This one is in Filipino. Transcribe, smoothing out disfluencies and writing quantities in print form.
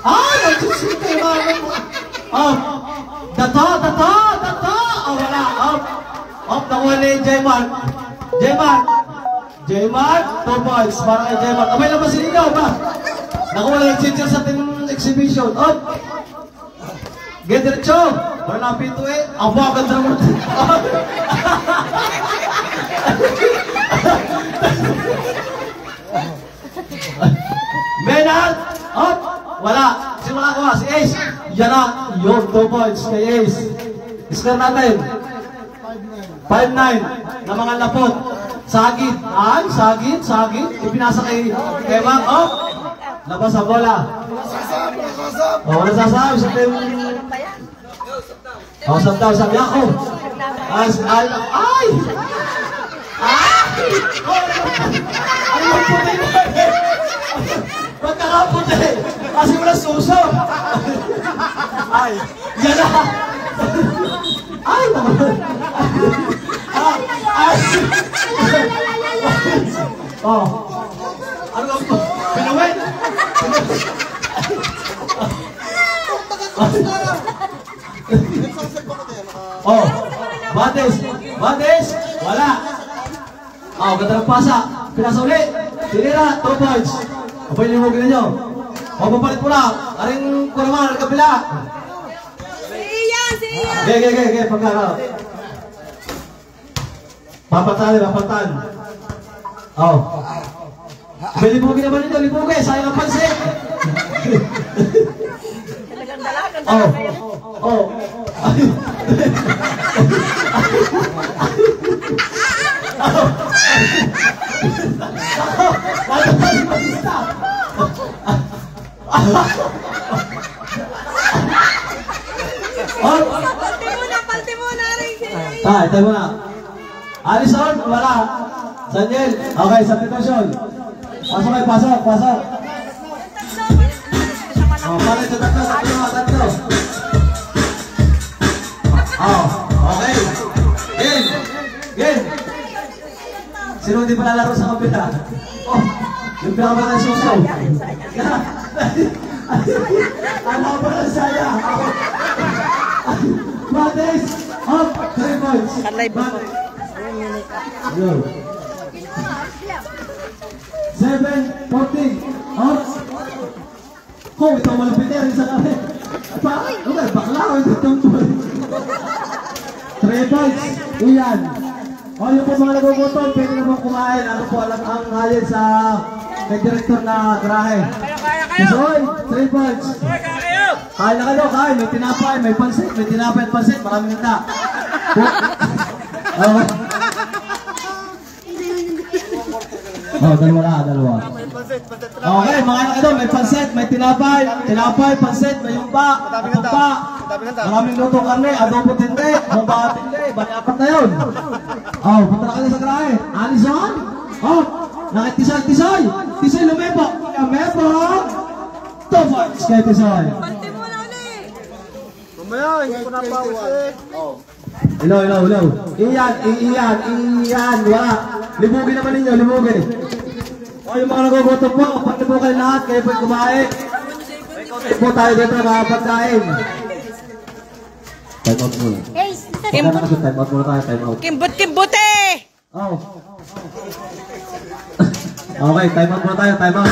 Ay, nagsusita yung mga mo. Dato. Wala. Nakuha ni J-Mark. J-Mark, 2 points. Para kay J-Mark. Kamay lang ba si Nino ba? Nakuha na nag-cheer sa ating exhibition. Get diretso. Para napito eh. Aba, ganda naman. Menard. Wala. Sino makakuha? Si Ace. Yan na. Yun, 2 points kay Ace. Score natin. 5-9 na mga lapot. Sagit. Sagit. Ipinasa kay Mang. Labas sa bola. Wala sasabi sa team. Usap daw, sabi ako. Ay! Ano yung puti mo? Pagkakaputi. Kasi wala suso. Ay! Yan na! Ay! Ano ka po? Pinawin! Bates! Wala! Ganda ng pasa. Pinasa ulit. Tinira, 2 points. Abay limugin ninyo. Papalit mo na. Aring kuraman, ang kabila. Siya! Ge, pagkara. Papatan. Abay limugin naman ninyo, limugin. Sayang ang pansin. Palte mo na rin. Tayo muna. Alison, wala. Daniel, okay, substitution. Pasok. Palit sa tatlo. Okay. Game. Sino hindi pa lalaro sa kapila? Yung pinakabat ng suso. Ano ba ng saya? Bates, 3 points. Go. 7-14. Ito malapit yan sa kami. Bakla ko ito tumpul. 3 points. Iyan. Yung po mga nagugutom, pwede naman kumain. Ano po, alam ang halin sa kay director na grahe. Soy, 3 points. Kain na kayo, kain. May tinapay, may pansit. May tinapay at pansit. Maraming ganda. Dalawa. Okay, mga anak ito, may pansit, may tinapay, pansit, may yumba, maraming luto karne, adobo tinde, bomba tinde, bali 4 na yun. Punta na kayo sa grahe. Alison? Nakit Tisoy, lumepo. 2 points kay Tisoy. Palte mo na ulit. Mamaya, hindi ko napawis eh. Ilaw. Iyan, wala. Libugin naman ninyo, libugin. Yung mga nagugutom po, pati po kayo lahat, kayo po'y kumain. May kaunti po tayo dito mga pagkain. Time out muna. Time out muna tayo. Kimbot eh! Okay, time out muna tayo. Time out.